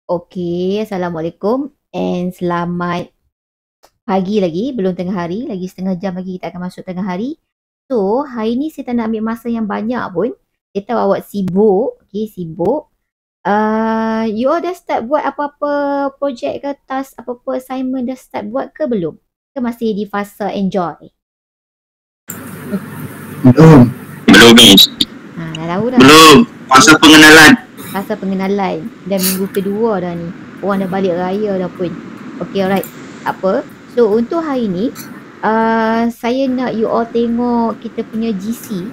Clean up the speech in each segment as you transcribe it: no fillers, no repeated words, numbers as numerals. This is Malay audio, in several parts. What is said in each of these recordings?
Okey, Assalamualaikum and selamat pagi lagi, belum tengah hari, lagi setengah jam lagi kita akan masuk tengah hari. So, hari ni saya tak nak ambil masa yang banyak pun. Saya tahu awak sibuk, okey, sibuk. You all dah start buat apa-apa projek ke task, apa-apa assignment dah start buat ke belum? Ke masih di fasa enjoy? Belum. Belum, Miss. Dah tahu dah. Belum. Fasa pengenalan. Fasa pengenalan. Dah minggu kedua dah ni. Orang dah balik raya dah pun. Okay, alright. Tak apa. So, untuk hari ni, saya nak you all tengok kita punya GC.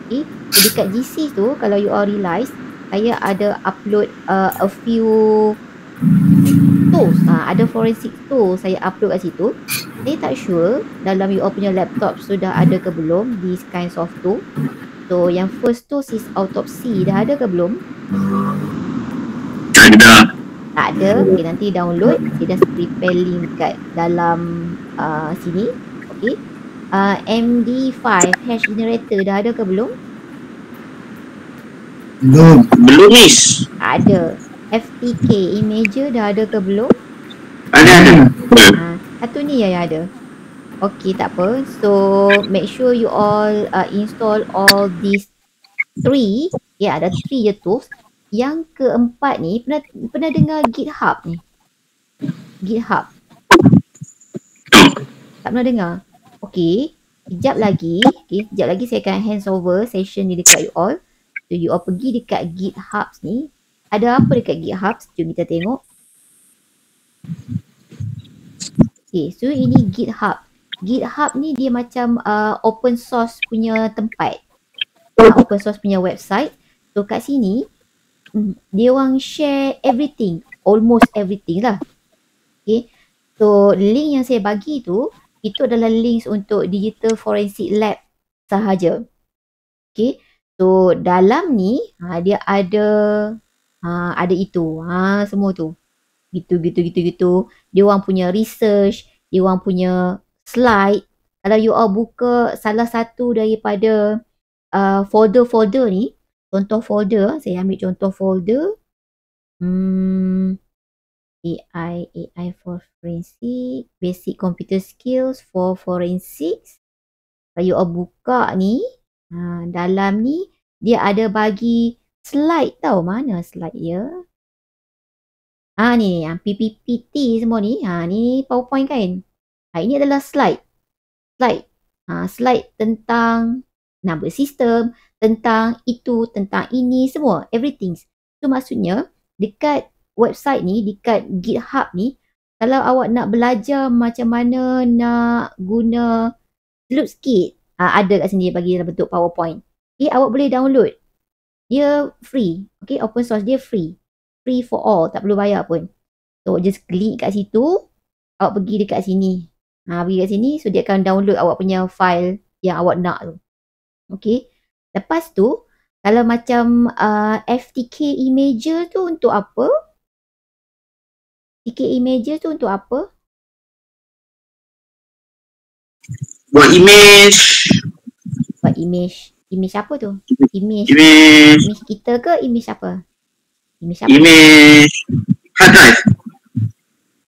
Okay. So, dekat GC tu, kalau you all realise, saya ada upload a few tools. Ada forensic tools saya upload kat situ. Saya tak sure dalam you all punya laptop sudah ada ke belum these kinds of tool. So, yang first tools is autopsy. Dah ada ke belum? Ada. Tak ada. Okay, nanti download. Saya dah prepare link kat dalam sini. Okay. MD5 hash generator dah ada ke belum? Belum. Belum, Miss. Ada. FTK imager dah ada ke belum? Ada. Satu ni yang ada. Okay, tak apa. So, make sure you all install all these 3. Ya, ada 3 je tools. Yang keempat ni, pernah dengar GitHub ni? GitHub. Tak pernah dengar? Okay. Sekejap lagi saya akan hands over session ni dekat you all. So, you all pergi dekat GitHub ni. Ada apa dekat GitHub? Jom kita tengok. Okay, so ini GitHub. GitHub ni dia macam open source punya tempat. Open source punya website. So kat sini, dia orang share everything. Almost everything lah. Okay. So link yang saya bagi tu, itu adalah links untuk Digital Forensic Lab sahaja. Okay. So dalam ni, dia ada itu. Semua tu. Gitu. Dia orang punya research, dia orang punya slide. Kalau you all buka salah satu daripada folder-folder ni, contoh folder, saya ambil contoh folder AI for forensic, basic computer skills for forensics. Kalau you all buka ni, dalam ni dia ada bagi slide tau. Mana slide dia? Ni PPT semua ni. Ni PowerPoint kan? Ini adalah slide. Slide tentang number system, tentang itu, tentang ini, semua. Everything. So maksudnya, dekat website ni, dekat GitHub ni, kalau awak nak belajar macam mana nak guna Sleuthkit, ada kat sini bagi dalam bentuk PowerPoint. Okay, awak boleh download. Dia free. Okay, open source dia free. Free for all. Tak perlu bayar pun. So, just klik kat situ. Awak pergi dekat sini. Pergi kat sini. So, dia akan download awak punya file yang awak nak tu. Okay. Lepas tu, kalau macam FTK imager tu untuk apa? FTK imager tu untuk apa? Buat image. Buat image. Image apa tu? Image kita ke image apa? Image hard drive.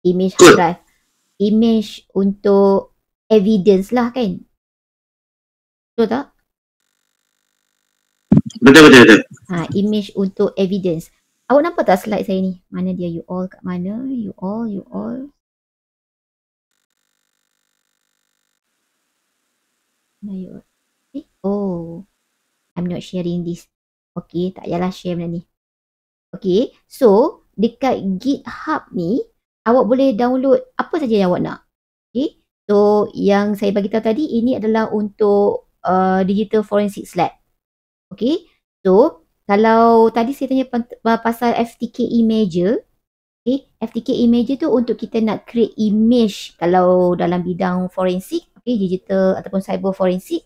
Image hard drive. Image untuk evidence lah kan? Betul tak? Betul. Image untuk evidence. Awak nampak tak slide saya ni? Mana dia? You all kat mana? You all. Mana you all? Oh. I'm not sharing this. Okay, tak payahlah share benda ni. Okay, so dekat GitHub ni, awak boleh download apa saja yang awak nak. Okay, so yang saya bagi tahu tadi, ini adalah untuk Digital Forensic Lab. Okay, so kalau tadi saya tanya pasal FTK imager, okay, FTK imager tu untuk kita nak create image kalau dalam bidang forensik, okay, digital ataupun cyber forensik.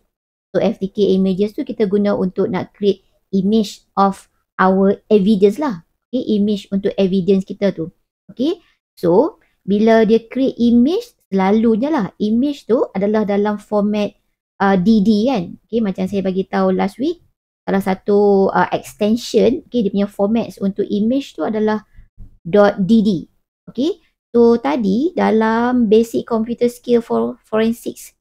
So FTK images tu kita guna untuk nak create image of our evidence lah. Okay, image untuk evidence kita tu. Okay, so bila dia create image, selalunya lah image tu adalah dalam format DD kan. Okay, macam saya bagi tahu last week, salah satu extension, okay, dia punya formats untuk image tu adalah Okay, so tadi dalam basic computer skill for forensics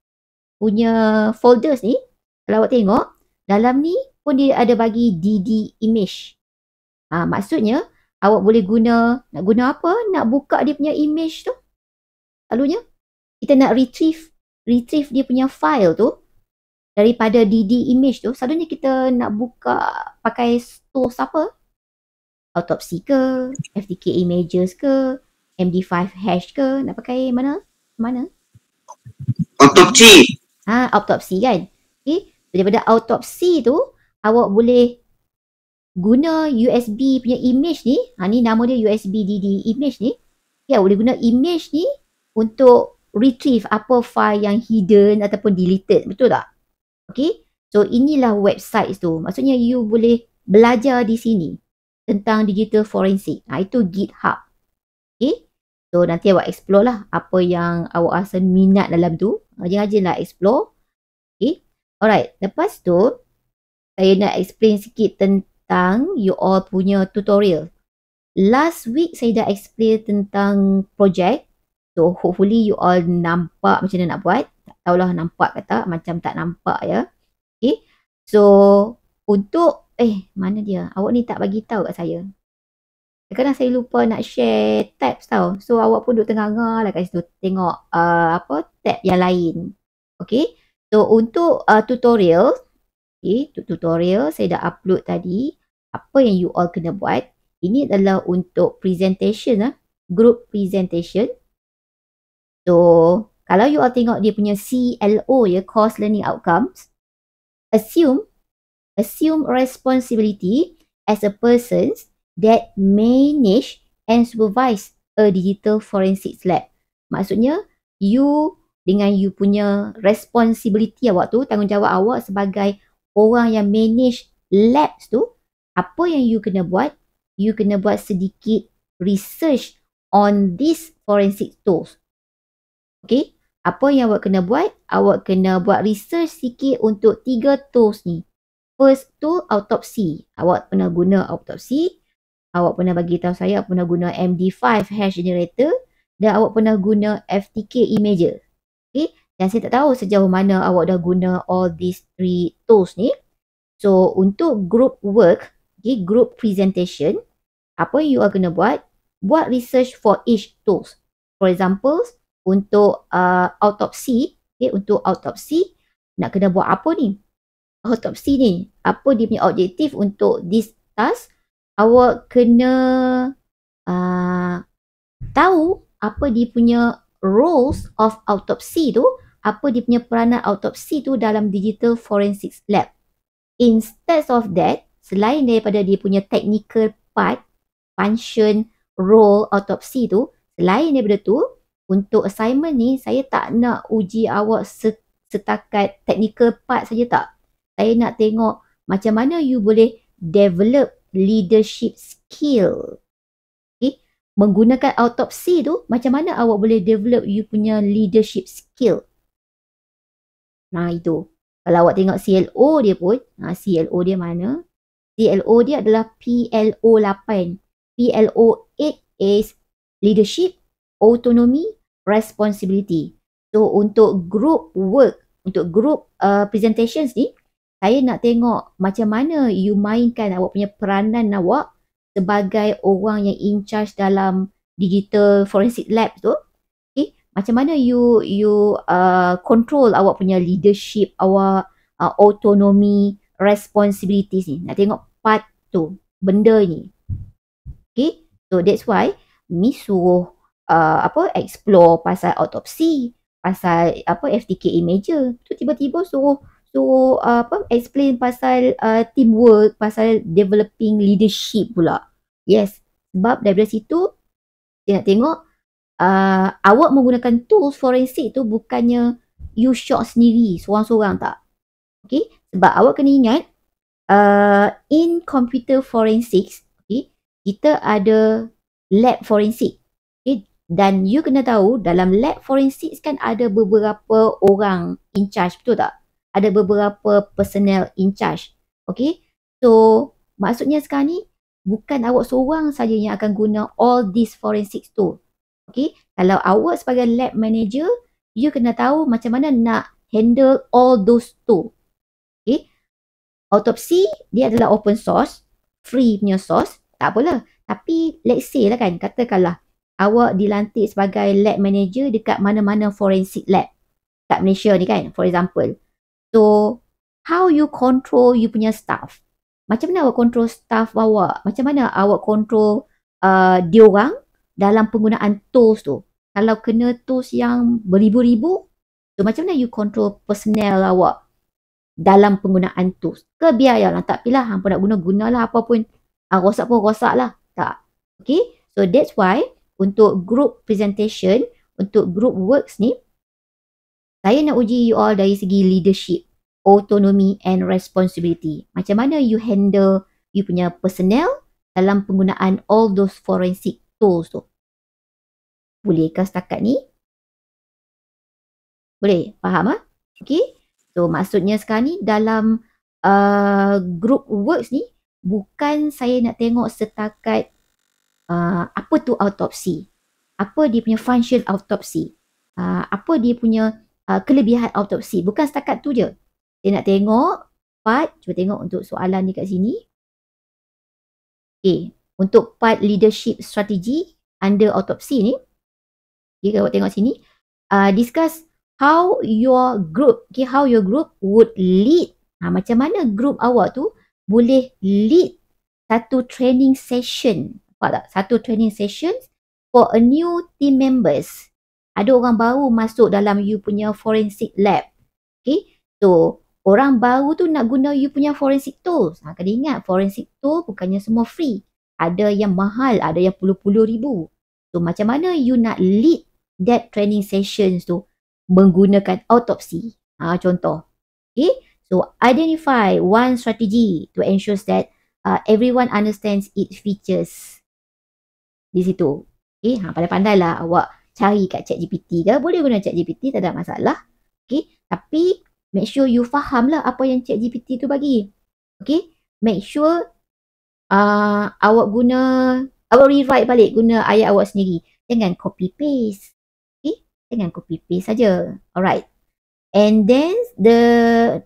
punya folders ni, kalau awak tengok, dalam ni pun dia ada bagi DD image. Maksudnya awak boleh nak guna apa? Nak buka dia punya image tu. Selalunya kita nak retrieve dia punya file tu daripada DD image tu. Selalunya kita nak buka pakai tools apa? Autopsy ke, FTK images ke, MD5 hash ke, nak pakai mana? Autopsy. Autopsy kan. Okay. Daripada autopsy tu, awak boleh guna USB punya image ni. Ni nama dia USB DD image ni. Ya, boleh guna image ni untuk retrieve apa file yang hidden ataupun deleted. Betul tak? Okay. So, inilah website tu. Maksudnya, you boleh belajar di sini tentang digital forensik. Itu GitHub. Okay. So, nanti awak explore lah apa yang awak rasa minat dalam tu. Rajin-rajin lah explore. Okay. Alright. Lepas tu, saya nak explain sikit tentang you all punya tutorial. Last week, saya dah explain tentang project. So, hopefully you all nampak macam mana nak buat. Tak tahulah nampak ke tak. Macam tak nampak ya. Okay. So, untuk mana dia? Awak ni tak bagi tahu kat saya. Kadang-kadang saya lupa nak share tabs tau. So, awak pun duduk tengah-tengah lah kat situ. Tengok tab yang lain. Okay. So, untuk tutorial. Okay. Untuk tutorial, saya dah upload tadi. Apa yang you all kena buat. Ini adalah untuk presentation. Group presentation. So, kalau you all tengok dia punya CLO ya, Course Learning Outcomes. Assume responsibility as a person that manage and supervise a digital forensics lab. Maksudnya, you dengan you punya responsibility awak tu, tanggungjawab awak sebagai orang yang manage labs tu, apa yang you kena buat? You kena buat sedikit research on these forensic tools. Okay? Apa yang awak kena buat? Awak kena buat research sikit untuk 3 tools ni. First tool, autopsy. Awak pernah guna autopsy. Awak pernah bagi tahu saya awak pernah guna MD5 hash generator. Dan awak pernah guna FTK imager. Okay? Dan saya tak tahu sejauh mana awak dah guna all these 3 tools ni. So, untuk group work, okay, group presentation, apa yang you all kena buat? Buat research for each tools. For example, untuk autopsy, okay, untuk autopsy, nak kena buat apa ni? Autopsy ni, apa dia punya objektif untuk this task? Awak kena tahu apa dia punya roles of autopsy tu, apa dia punya peranan autopsy tu dalam digital forensics lab. Instead of that, selain daripada dia punya technical part, function, role autopsy tu, selain daripada tu, untuk assignment ni, saya tak nak uji awak setakat technical part saja tak. Saya nak tengok macam mana you boleh develop leadership skill. Okay? Menggunakan autopsy tu, macam mana awak boleh develop you punya leadership skill. Itu. Kalau awak tengok CLO dia pun, CLO dia mana? CLO dia adalah PLO8. PLO8 is leadership, autonomy, responsibility. So, untuk group work, untuk group presentations ni, saya nak tengok macam mana you mainkan awak punya peranan awak sebagai orang yang in charge dalam digital forensic lab tu. Okay? Macam mana you control awak punya leadership, awak autonomy, responsibilities ni. Nak tengok part tu, benda ni. Okay? So that's why Miss suruh explore pasal autopsy, pasal FTK imager. Tu tiba-tiba suruh explain pasal teamwork, pasal developing leadership pula. Yes, sebab daripada situ saya nak tengok awak menggunakan tools forensik tu bukannya you shot sendiri seorang-seorang tak. Okay, sebab awak kena ingat in computer forensics, okay, kita ada lab forensik. Okay, dan you kena tahu dalam lab forensik kan ada beberapa orang in charge, betul tak? Ada beberapa personnel in charge. Okay. So, maksudnya sekarang ni, bukan awak seorang saja yang akan guna all these forensic tool. Okay, kalau awak sebagai lab manager, you kena tahu macam mana nak handle all those tool. Okay, autopsy dia adalah open source, free punya source, tak apalah. Tapi let's say lah kan, katakanlah awak dilantik sebagai lab manager dekat mana-mana forensic lab kat Malaysia ni kan, for example. So, how you control you punya staff? Macam mana awak control staff awak? Macam mana awak control diorang dalam penggunaan tools tu? Kalau kena tools yang beribu-ribu, so macam mana you control personnel awak dalam penggunaan tools? Ke biarlah, tak pilih hampa nak gunalah apa pun. Rosak pun rosak lah. Tak. Okay, so that's why untuk group presentation, untuk group works ni, saya nak uji you all dari segi leadership, autonomy and responsibility. Macam mana you handle you punya personnel dalam penggunaan all those forensic tools tu. Bolehkah setakat ni? Boleh? Faham ah? Okay. So maksudnya sekarang ni dalam group works ni, bukan saya nak tengok setakat apa tu autopsi, apa dia punya function autopsi, apa dia punya kelebihan autopsi. Bukan setakat tu je. Saya nak tengok part, cuba tengok untuk soalan ni kat sini. Okay, untuk part leadership strategy under autopsi ni, okay, kalau tengok sini, discuss how your group, okay, how your group would lead. Macam mana group awak tu boleh lead satu training session. Nampak tak? Satu training session for a new team members. Ada orang baru masuk dalam you punya forensic lab. Okay, so orang baru tu nak guna you punya forensic tools. Kena ingat, forensic tool bukannya semua free. Ada yang mahal, ada yang puluh-puluh ribu. So macam mana you nak lead that training sessions tu menggunakan autopsi. Contoh. Okay, so identify one strategy to ensure that everyone understands its features. Di situ. Okay, pandai-pandai lah awak cari kat ChatGPT ke. Boleh guna ChatGPT, tak ada masalah. Okay, tapi make sure you faham lah apa yang ChatGPT tu bagi. Okay, make sure awak rewrite balik guna ayat awak sendiri. Jangan copy paste. Okay, jangan copy paste saja. Alright. And then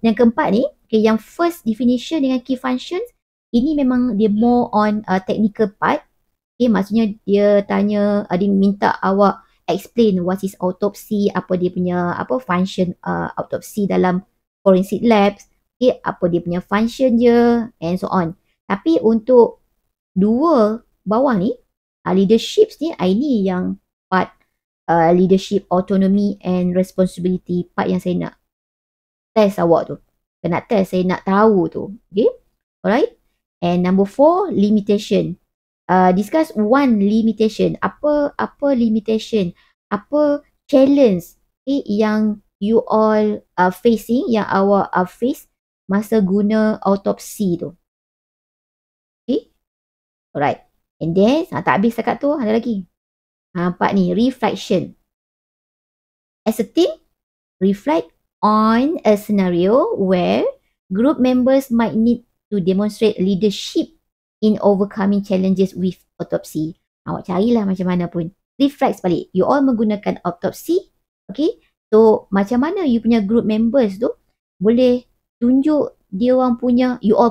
yang keempat ni, okay, yang first definition dengan key functions, ini memang dia more on technical part. Okay, maksudnya dia tanya, dia minta awak explain what is autopsy, apa dia punya function autopsy dalam forensic labs, okay, apa dia punya function je, and so on. Tapi untuk dua bawah ni, leaderships ni, ini yang part leadership, autonomy and responsibility, part yang saya nak test awak tu. Saya nak test, saya nak tahu tu. Okay, alright. And number 4, limitation. Discuss one limitation. Apa limitation? Apa challenge yang you all are facing, yang awak face masa guna autopsi tu. Okay, alright. And then tak habis dekat tu, ada lagi. Part ni, reflection. As a team, reflect on a scenario where group members might need to demonstrate leadership in overcoming challenges with autopsy. Awak carilah macam mana pun. Reflect balik. You all menggunakan autopsi. Okay. So, macam mana you punya group members tu boleh tunjuk dia orang punya, you all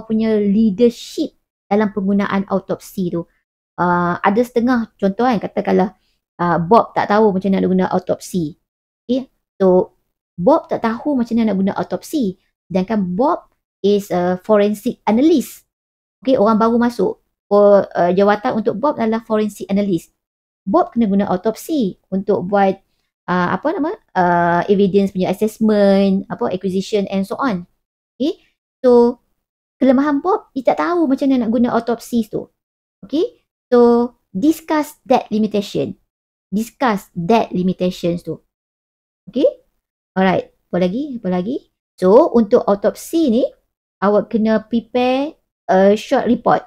punya leadership dalam penggunaan autopsi tu. Ada setengah contoh kan, katakanlah Bob tak tahu macam mana nak guna autopsi. Okay. So, Bob tak tahu macam mana nak guna autopsi. Sedangkan Bob is a forensic analyst. Okay, orang baru masuk. Jawatan untuk Bob adalah forensic analyst. Bob kena guna autopsi untuk buat evidence punya assessment, acquisition and so on. Okay, so kelemahan Bob, dia tak tahu macam mana nak guna autopsi tu. Okay, so discuss that limitation. Discuss that limitations tu. Okay, alright. Apa lagi? So untuk autopsi ni, awak kena prepare a short report.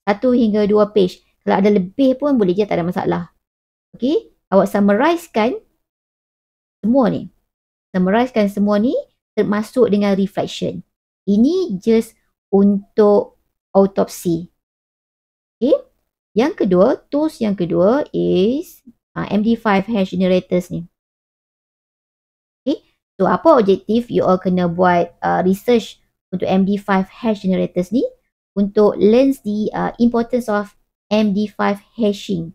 1 hingga 2 page. Kalau ada lebih pun boleh je, tak ada masalah. Okay, awak summarizekan semua ni. Summarizekan semua ni termasuk dengan reflection. Ini just untuk autopsi. Yang kedua, tools yang kedua is MD5 hash generators ni. Okay, so apa objektif you all kena buat research untuk MD5 hash generators ni untuk learn the importance of MD5 hashing.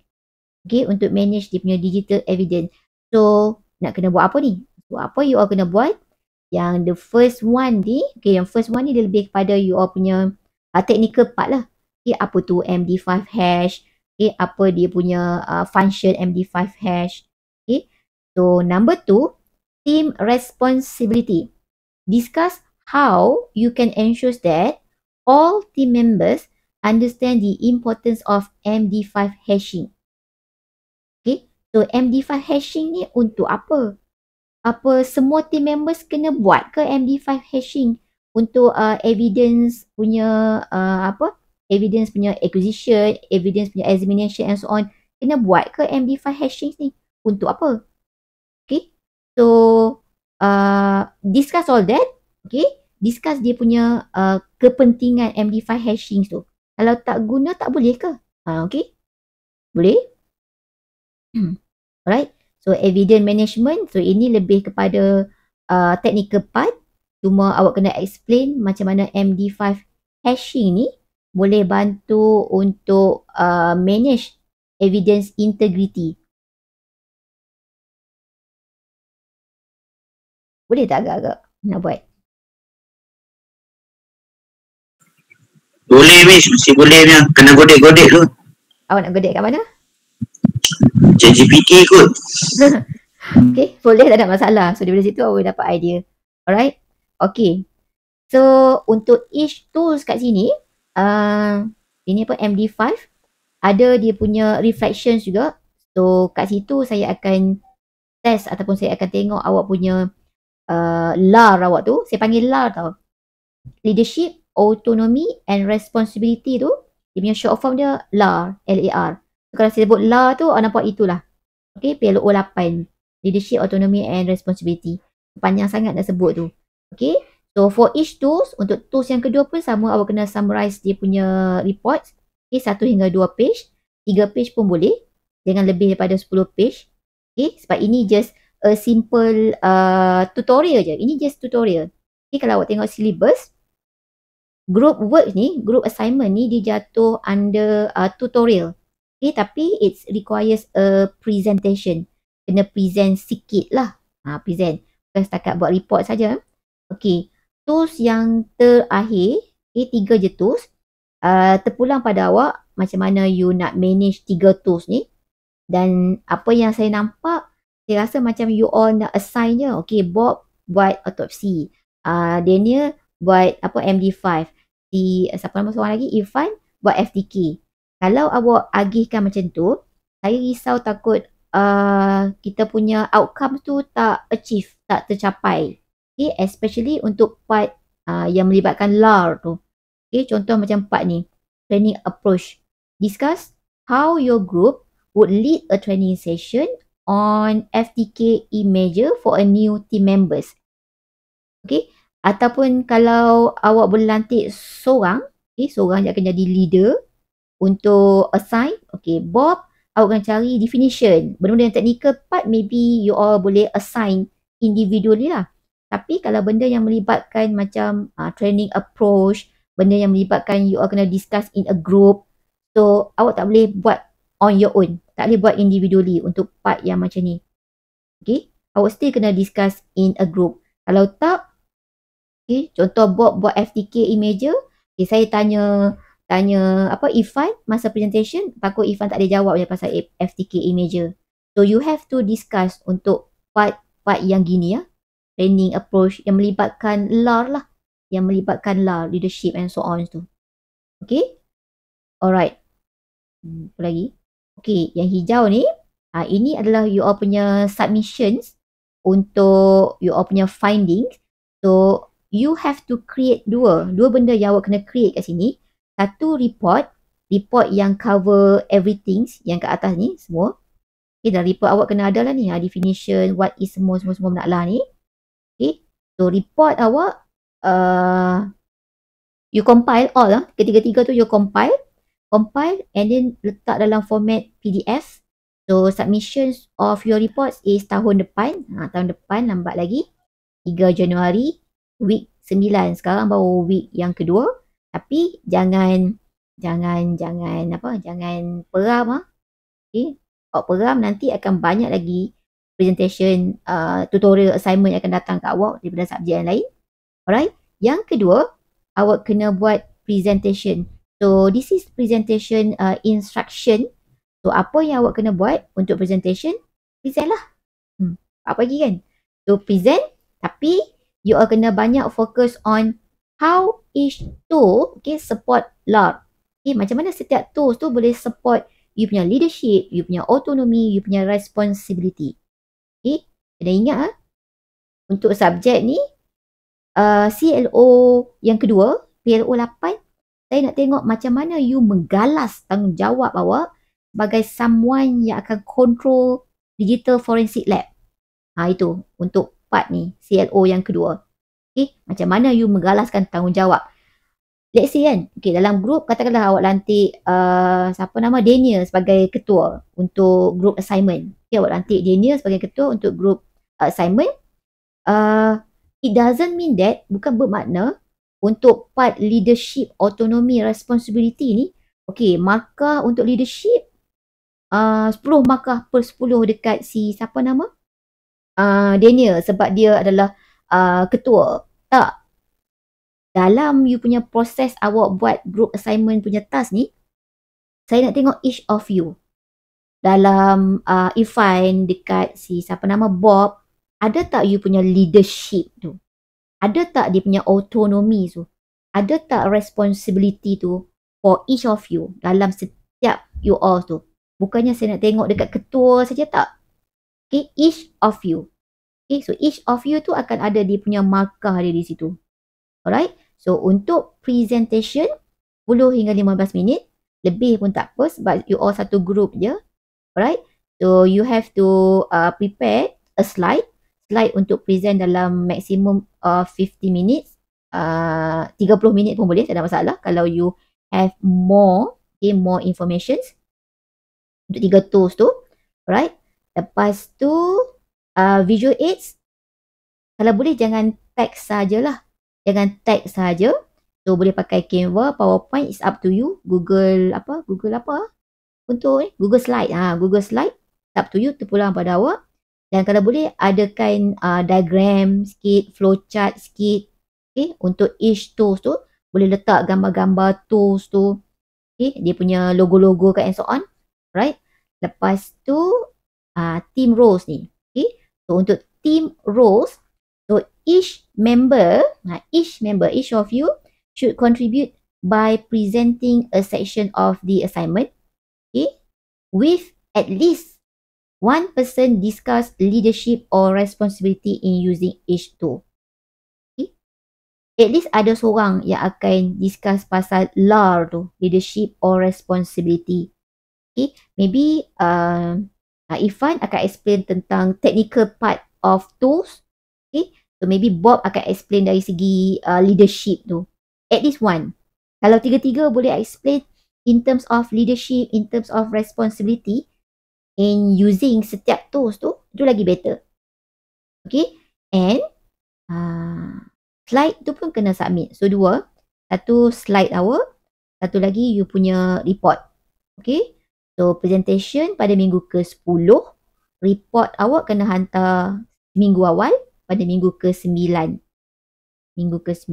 Okay, untuk manage dia punya digital evidence. So, nak kena buat apa ni? So, apa you all kena buat? Yang the first one ni, okay, yang first one ni dia lebih kepada you all punya technical part lah. Okay, apa tu MD5 hash? Okay, apa dia punya function MD5 hash? Okay, so number 2, team responsibility. Discuss how you can ensure that all team members understand the importance of MD5 hashing. Okay, so MD5 hashing ni untuk apa? Apa semua team members kena buat ke MD5 hashing untuk evidence punya evidence punya acquisition, evidence punya examination and so on, kena buat ke MD5 hashing ni untuk apa? Okay, so discuss all that. Okay, discuss dia punya kepentingan MD5 hashing tu. Kalau tak guna tak boleh ke? Okay, boleh. Alright, so evidence management, so ini lebih kepada technical part. Cuma awak kena explain macam mana MD5 hashing ni boleh bantu untuk manage evidence integrity. Boleh tak agak-agak nak buat? Boleh Miss, mesti boleh punya. Kena godek-godek tu. Awak nak godek kat mana? ChatGPT kot. Okay, boleh, tak ada masalah. So daripada situ awak dapat idea. Alright, okay. So untuk each tools kat sini, ini apa MD5, ada dia punya reflections juga. So kat situ saya akan test ataupun saya akan tengok awak punya LAR awak tu. Saya panggil LAR tau. Leadership, Autonomy and Responsibility tu, dia punya short form dia LAR, L-A-R. So, kalau saya sebut LAR tu, awak nampak itulah. Okay, PLO 8. Leadership, Autonomy and Responsibility. Panjang sangat nak sebut tu. Okay, so for each tools, untuk tools yang kedua pun sama, awak kena summarize dia punya reports. Okay, 1 hingga 2 page. 3 page pun boleh. Jangan lebih daripada 10 page. Okay, sebab ini just a simple tutorial je. Ini just tutorial. Okay, kalau awak tengok syllabus, group work ni, group assignment ni dia jatuh under tutorial. Okay, tapi it requires a presentation. Kena present sikit lah. Present. Bukan setakat buat report saja. Okay, tools yang terakhir, okay, 3 je tools. Terpulang pada awak macam mana you nak manage 3 tools ni. Dan apa yang saya nampak, saya rasa macam you all nak assign je. Okay, Bob buat autopsi. Daniel buat MD5. Siapa nama seorang lagi? Irfan buat FTK. Kalau awak agihkan macam tu, saya risau takut kita punya outcome tu tak achieve, tak tercapai. Okay, especially untuk part yang melibatkan LAR tu. Okay, contoh macam part ni, training approach. Discuss how your group would lead a training session on FTK e-measure for a new team members. Okay, ataupun kalau awak boleh lantik seorang, okay, seorang yang akan jadi leader untuk assign. Okay, Bob, awak kena cari definition. Benda-benda yang technical part, maybe you all boleh assign individually lah. Tapi kalau benda yang melibatkan macam training approach, benda yang melibatkan you all kena discuss in a group, so awak tak boleh buat on your own. Tak boleh buat individually untuk part yang macam ni. Okay, awak still kena discuss in a group. Kalau tak, okay, contoh Bob buat FTK e-measure, okay, saya tanya Irfan masa presentation, takut Irfan tak ada jawab je pasal FTK e-measure. So you have to discuss untuk part yang gini ya, training approach yang melibatkan LAR lah, yang melibatkan LAR, leadership and so on tu. Okay, alright. Apa lagi? Okay, yang hijau ni, ini adalah you all punya submissions untuk you all punya findings. So you have to create dua benda yang awak kena create kat sini. Satu report yang cover everything yang kat atas ni semua. Okay, dalam report awak kena ada lah ni, definition, what is semua nak lah ni. Okay, so report awak you compile all lah, ketiga-tiga tu you compile. compile and then letak dalam format PDF. So submissions of your reports is tahun depan. Tahun depan lambat lagi. 3 Januari, week 9. Sekarang baru week yang kedua. Tapi jangan peram ah. Okay. Kalau peram nanti akan banyak lagi presentation, tutorial assignment yang akan datang ke awak daripada subjek yang lain. Alright. Yang kedua, awak kena buat presentation. So this is presentation instruction. So apa yang awak kena buat untuk presentation? Present lah. Apa lagi kan? So present, tapi you all kena banyak fokus on how each tool support LAR. Macam mana setiap tools tu boleh support you punya leadership, you punya autonomy, you punya responsibility. Kena ingat untuk subjek ni, CLO yang kedua, PLO 8, saya nak tengok macam mana you menggalas tanggungjawab awak sebagai someone yang akan control digital forensic lab. Itu untuk part ni, CLO yang kedua. Macam mana you menggalaskan tanggungjawab. Let's say kan, dalam group katakanlah awak lantik Daniel sebagai ketua untuk group assignment. Awak lantik Daniel sebagai ketua untuk group assignment. It doesn't mean that, bukan bermakna untuk part leadership, autonomy, responsibility ni, markah untuk leadership 10 markah per 10 dekat si Daniel sebab dia adalah ketua. Tak. Dalam you punya proses awak buat group assignment punya task ni, saya nak tengok each of you. Dalam Ifan dekat si Bob, ada tak you punya leadership tu? Ada tak dia punya autonomy tu? Ada tak responsibility tu for each of you dalam setiap you all tu? Bukannya saya nak tengok dekat ketua saja, tak. Each of you. So each of you tu akan ada dia punya markah dia di situ. Alright. So untuk presentation 10 hingga 15 minit. Lebih pun tak apa sebab you all satu group je. Alright. So you have to prepare a slide. Slide untuk present dalam maximum 50 minutes. 30 minit pun boleh, tak ada masalah. Kalau you have more informations untuk 3 tools tu. Alright. Lepas tu visual aids, kalau boleh jangan text sajalah. Jangan text saja. So boleh pakai Canva, PowerPoint, is up to you. Google untuk Google Slide. Google Slide, up to you, terpulang pada awak. Dan kalau boleh adakan diagram sikit, flowchart sikit. Untuk each tools tu, boleh letak gambar-gambar tools tu. Dia punya logo-logo and so on. Right? Lepas tu team roles ni. So untuk team roles, so each of you should contribute by presenting a section of the assignment, with at least one person discuss leadership or responsibility in using each tool. At least ada seorang yang akan discuss pasal LAR tu, leadership or responsibility. Maybe Ifan akan explain tentang technical part of tools. So maybe Bob akan explain dari segi leadership tu. At least one. Kalau tiga-tiga boleh explain in terms of leadership, in terms of responsibility in using setiap tools tu, itu lagi better. And slide tu pun kena submit. So 2. Satu slide awak, satu lagi you punya report. So presentation pada minggu ke-10. Report awak kena hantar minggu awal pada minggu ke-9. Minggu ke-9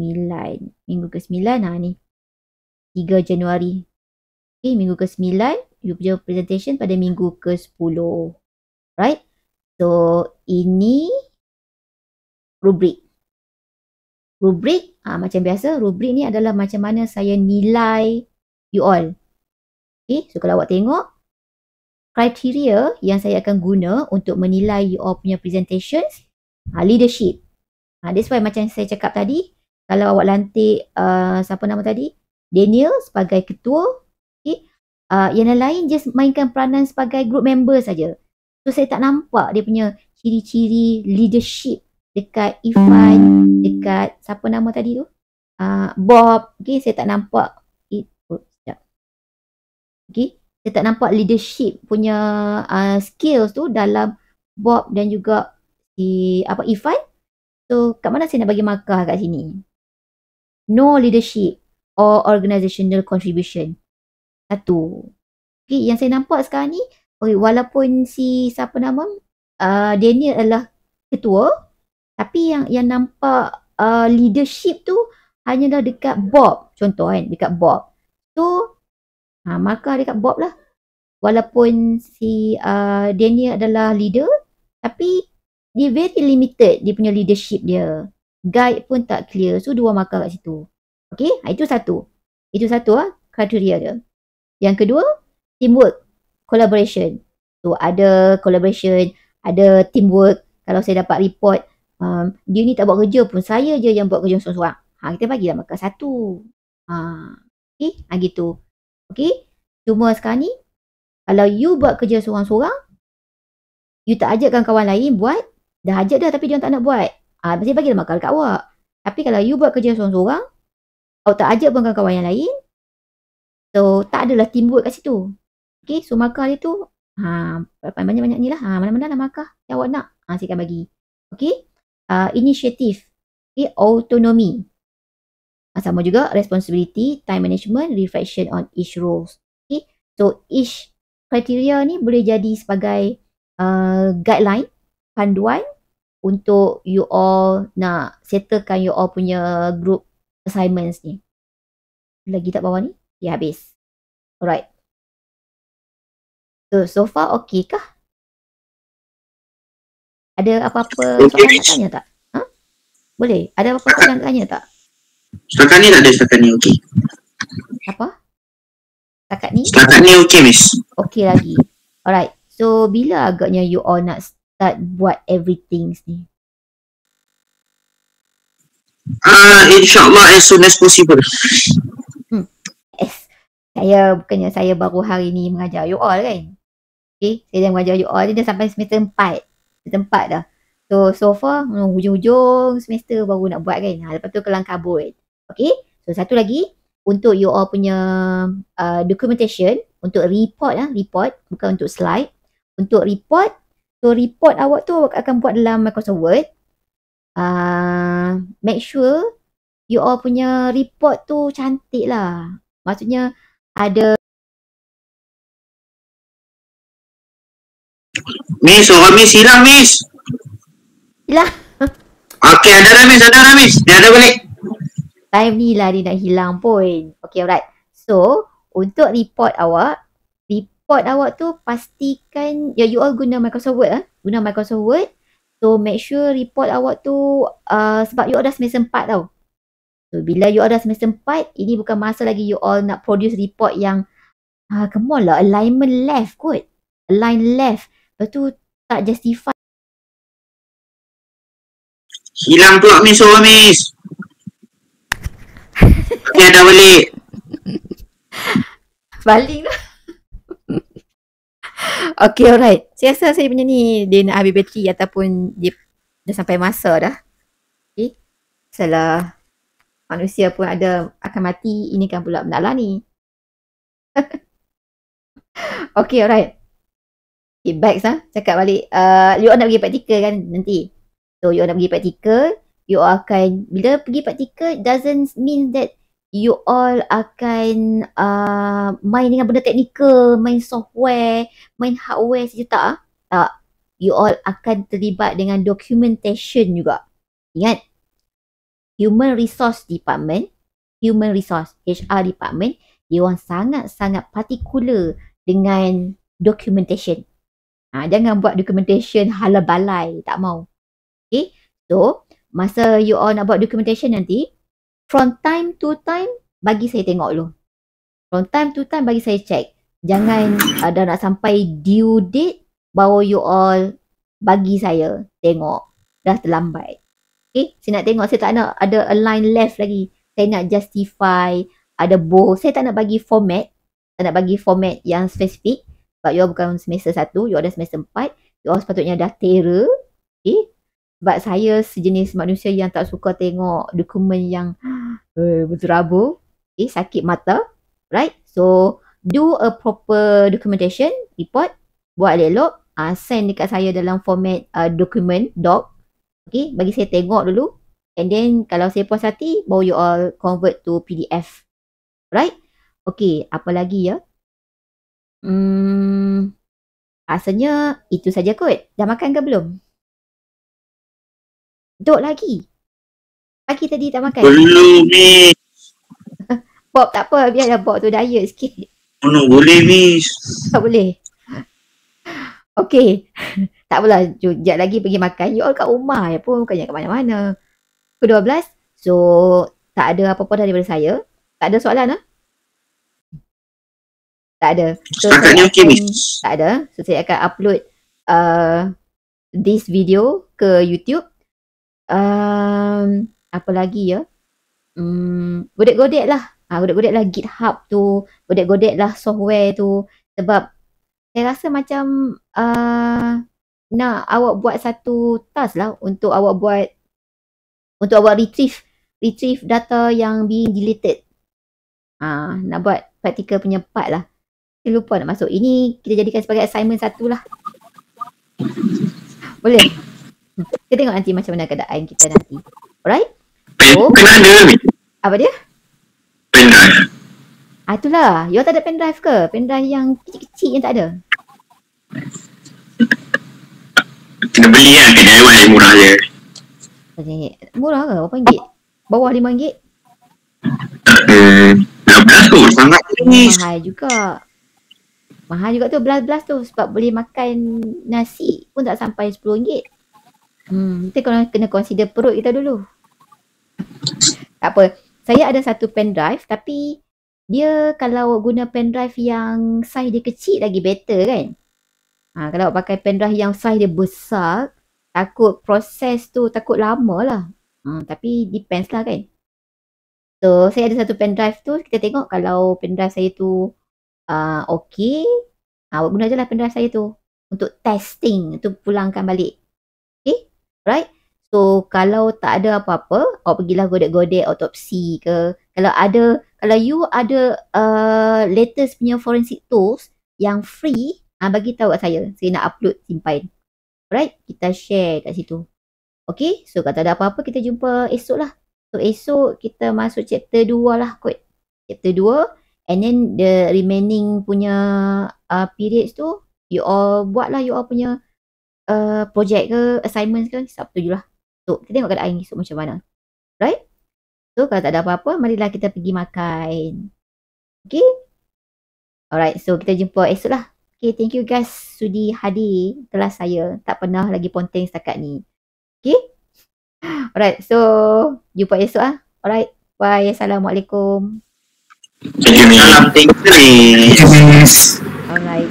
ni 3 Januari. Minggu ke-9 you punya presentation pada minggu ke-10. Right? So ini rubrik. Macam biasa, rubrik ni adalah macam mana saya nilai you all. So kalau awak tengok, kriteria yang saya akan guna untuk menilai you all punya presentations, leadership. That's why macam saya cakap tadi, kalau awak lantik Daniel sebagai ketua, yang lain just mainkan peranan sebagai group member saja. So saya tak nampak dia punya ciri-ciri leadership dekat Ifan, dekat Bob. Saya tak nampak. Okay. Saya tak nampak leadership punya skills tu dalam Bob dan juga si Ifan. So kat mana saya nak bagi markah kat sini? No leadership or organizational contribution. Satu. Okay, yang saya nampak sekarang ni, okay, walaupun si siapa nama Daniel adalah ketua, tapi yang nampak leadership tu hanyalah dekat Bob. Contoh kan, dekat Bob. So, markah dekat Bob lah. Walaupun si Daniel adalah leader, tapi dia very limited dia punya leadership dia. Guide pun tak clear. So, 2 markah kat situ. Okay, itu satu. Itu satu kriteria dia. Yang kedua, teamwork, collaboration. So, ada collaboration, ada teamwork. Kalau saya dapat report, dia ni tak buat kerja pun, saya je yang buat kerja seorang-seorang. Kita bagilah markah 1. Okay, gitu. Okay, cuma sekarang ni, kalau you buat kerja seorang-seorang, you tak ajakkan kawan lain buat, dah ajak dah tapi dia tak nak buat. Saya bagilah markah dekat awak. Tapi kalau you buat kerja seorang-seorang, awak tak ajak pun kawan yang lain, so tak adalah teamwork kat situ. Okay, so markah dia tu, banyak-banyak ni lah. Mana-mana lah markah yang awak nak. Saya akan bagi. Okay, initiative. Okay, autonomy. Sama juga responsibility, time management, reflection on each roles. Okay, so each kriteria ni boleh jadi sebagai guideline, panduan untuk you all nak settlekan you all punya group assignments ni. Lagi tak bawah ni? Ya, habis. Alright. So far okay kah? Ada apa-apa soalan nak tanya tak? Boleh? Ada apa-apa soalan nak tanya tak? Setakat ni tak ada, setakat ni okey. Apa? Setakat ni? Setakat ni okey, Miss. Okey lagi. Alright. So, bila agaknya you all nak start buat everything ni? InsyaAllah as soon as possible. Saya baru hari ni mengajar you all kan? Okay, saya dah mengajar you all ni dah sampai semester 4. Semester 4 dah. So far, hujung-hujung semester baru nak buat kan. Lepas tu kelang kabut. Okay, so satu lagi. Untuk you all punya documentation, untuk report, bukan untuk slide. Untuk report, so report awak tu awak akan buat dalam Microsoft Word. Make sure you all punya report tu cantik lah. Maksudnya ada Miss, orang Miss hilang, Miss. Hilang. Okay, ada dah, Miss. Dia ada balik. Time ni lah dia nak hilang pun. Okay, alright. So, untuk report awak tu pastikan, you all guna Microsoft Word. Guna Microsoft Word. So, make sure report awak tu, sebab you all dah semester 4 tau. So, bila you all dah semester 4, ini bukan masa lagi you all nak produce report yang, come on lah, alignment left kot. Align left. Lepas tu, tak justify. Hilang pula, Miss, orang Miss. Okay, dah balik. Balik lah. Okay, alright. Saya rasa saya punya ni, dia nak habis bateri ataupun dia dah sampai masa dah. Okay. Salah. Manusia pun akan mati. Ini kan pula benda lah ni. Okay, alright. Okay, back cakap balik. You all nak pergi praktikal kan nanti. So, you all nak pergi praktikal. You all akan, bila pergi praktikal, doesn't mean that you all akan main dengan benda teknikal, main software, main hardware saja tak. You all akan terlibat dengan documentation juga. Ingat, Human Resource Department, Human Resource HR Department, dia orang sangat-sangat particular dengan documentation. Jangan buat documentation hala-balai, tak mau. Okay, so masa you all nak buat documentation nanti, from time to time, bagi saya tengok dulu. From time to time, bagi saya check. Jangan dah nak sampai due date, baru you all bagi saya tengok. Dah terlambat. Okay, saya nak tengok. Saya tak nak ada align left lagi. Saya nak justify, ada bold. Saya tak nak bagi format. Tak nak bagi format yang spesifik. Sebab you all bukan semester 1, you all dah semester 4. You all sepatutnya dah terror. Okay. Sebab saya sejenis manusia yang tak suka tengok dokumen yang berterabur. Okay, sakit mata. Right? So, do a proper documentation, report, buat elok, send dekat saya dalam format document, doc. Okay, bagi saya tengok dulu. And then kalau saya puas hati, baru you all convert to PDF. Right? Okay, apa lagi ya? Rasanya itu saja kot. Dah makan ke belum? Dok lagi. Pagi tadi tak makan. Belum ni. Bob tak apa, biarlah Bob tu diet sikit. Mana boleh Miss. Tak boleh. Okay. Tak apalah, sekejap lagi pergi makan. You all kat rumah je pun, bukannya kat mana-mana. Pukul 12. So, tak ada apa-apa daripada saya. Tak ada soalan lah. Tak ada. So, Setakat okay, Miss. Tak ada. So, saya akan upload this video ke YouTube. Apa lagi ya? Godek-godek lah. Godek-godek lah GitHub tu. Godek-godek lah software tu. Sebab saya rasa macam nak awak buat satu task lah untuk awak retrieve data yang being deleted. Nak buat practical punya part lah. Saya lupa nak masuk. Ini kita jadikan sebagai assignment satu lah. Boleh? Kita tengok nanti macam mana keadaan kita nanti. Alright? So, kena ada Miss. apa dia? Pendrive. Itulah. You tak ada pendrive ke? Pendrive yang kecil-kecil yang tak ada? Kena beli kan, DIY murah je. Murah ke? Berapa ringgit? Bawah RM5? 12 tu, sangat Miss. Mahal juga tu, belas-belas tu. Sebab boleh makan nasi pun tak sampai RM10. Kita kena consider perut kita dulu. Tak apa. Saya ada satu pendrive tapi dia kalau guna pendrive yang size dia kecil lagi better kan. Kalau pakai pendrive yang size dia besar, takut proses tu takut lama lah. Tapi depends lah kan. So saya ada satu pendrive tu, kita tengok kalau pendrive saya tu okay. Awak guna je lah pendrive saya tu untuk testing, untuk pulangkan balik. Okay, right? So kalau tak ada apa-apa, awak pergilah godek-godek autopsi ke. Kalau you ada latest punya forensic tools yang free, bagi tahu kat saya. Saya nak upload, simpan. Alright, kita share kat situ. Okay, so kalau tak ada apa-apa, kita jumpa esok lah. So esok kita masuk chapter 2 lah kot. Chapter 2, and then the remaining punya periods tu, you all buat lah you all punya project ke, assignment ke, Sabtu je lah. So kita tengok keadaan esok macam mana. Right? So kalau tak ada apa-apa, marilah kita pergi makan. Okay? Alright, so kita jumpa esok lah. Okay, thank you guys sudi hadir kelas saya. Tak pernah lagi ponteng setakat ni. Okay? Alright, so jumpa esok lah. Alright, bye. Assalamualaikum. Salam, thank you Miss. Alright.